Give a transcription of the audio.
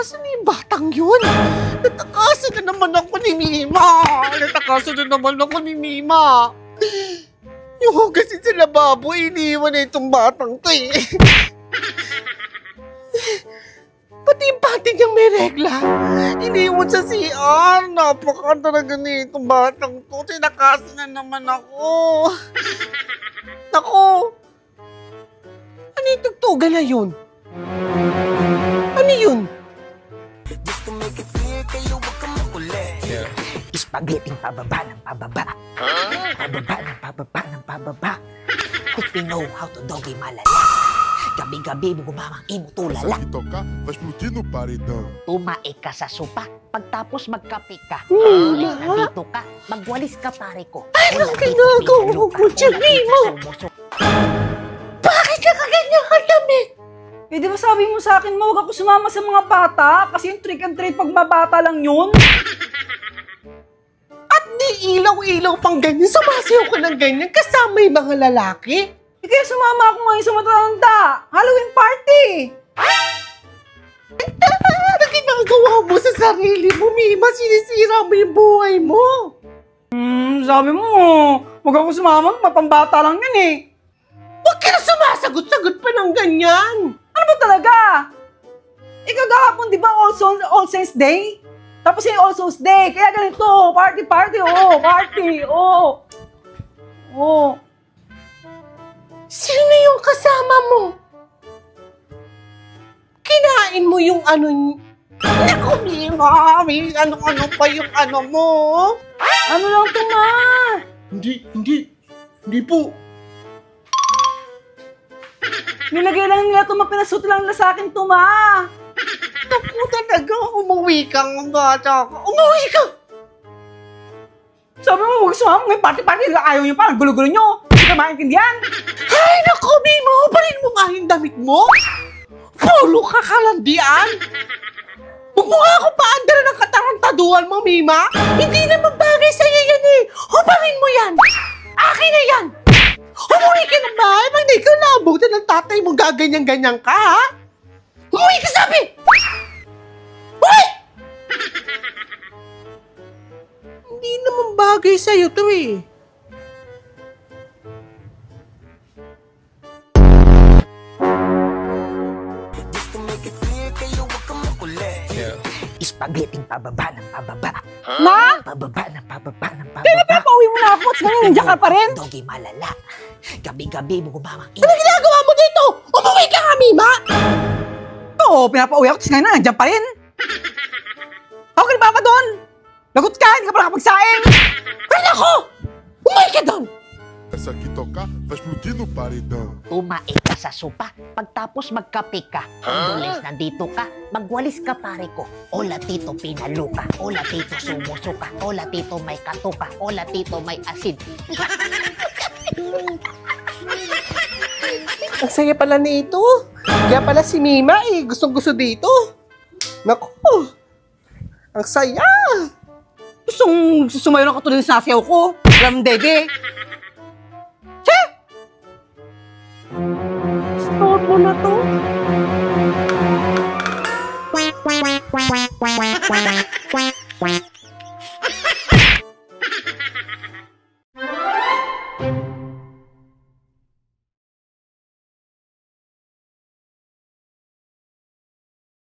Nasaan na yung batang yun? Natakasan na naman ako ni Mima. Natakasan na naman ako ni Mima. Yung hugasin sa lababo, iniwan na itong batang to eh. Pati yung pati niyang may regla. Iniwan sa CR. Napaka talaga na itong batang to. Tinakasan na naman ako. Naku! Ano yung tugtugan na yun? Ano yun? Spaghetti pababa ng pababa. Pababa ng pababa ng pababa. Quick we know how to doggy malala. Gabi-gabi mo gumamang imo tulala. Essa que tocar vai explodir no paredão. Tumae ka sa sopa, pagtapos magkape ka. Nandito ka, magwalis ka pare ko. Anong ginagawa mo dyan, Mima? Bakit ka kaganyan kadamit? Eh, di ba sabi mo sa akin, huwag ako sumama sa mga bata? Kasi yung trick and treat pag mabata lang yun. At di ilaw-ilaw pang ganyan. Sumasayaw ka ng ganyan kasama yung mga lalaki. Eh, kaya sumama ako ngayon sa matatanda. Halloween party! Ano ginagawa mo sa sarili mo, Mima? Sinisira mo yung buhay mo. Sabi mo, huwag ako sumama, mapambata lang yan eh. Huwag ka na sumasagot-sagot pa ng ganyan. Ano ba talaga? Ikaw gahapon, di ba, All Saints Day? Tapos yung All Souls Day, kaya ganito, party, party. Sino yung kasama mo? Kinain mo yung ano... Naku, Mima! May ano-ano pa yung ano mo. Ano lang to, ma? Hindi po. Nilagay lang nila to, pinasuto lang nila sa akin to, ma. Naku, talaga, umuwi kang bata ka. Umuwi ka! Sabi mo, huwag sumama, may party-party, ayaw nyo pa, ang gulo-gulo nyo. Hindi ka maintindihan. Ay, naku, Mima! Parin mo nga yung damit mo. Pulo ka kalandian. Huwag mo nga ako paandara ng katarantaduhan mo, Mima. Hindi naman bagay sa'yo yan eh. Hubarin mo yan. Akin na yan. Umuwi ka ng bahay. Pag di ka naabutan ng tatay mo, gaganyan-ganyan ka, ha? Umuwi ka, sabi! Uwi! Hindi naman bagay sa'yo to eh. Spaghetti pababa ng pababa. Ma? Pababa ng pababa ng pababa. Kaya na pinapauwi mo na ako at ngayon nandiyan ka pa rin. Doggy malala. Gabi-gabi mo gumamang imo. Ano ginagawa mo dito? Umuwi ka nga, Mima! Oo, pinapauwi ako at ngayon nandiyan pa rin. Ako ka pa doon. Lagot ka, hindi ka pa nakapagsaing. Ay, nako! Umuwi ka doon! Essa que tocar vai explodir no paredão. Tumae ka sa sopa, pagtapos magkape ka. Condoles, nandito ka, magwalis ka pare ko. Ola tito, pinalo ka. Ola tito, sumuso ka. Ola tito, may kato ka. Ola tito, may asid. Ang saya pala nito. Kaya pala si Mima eh, gustong-gusto dito. Naku! Ang saya! Gustong sumayo ng katulad sa sasayaw ko. Alam, dede. Start mo na to.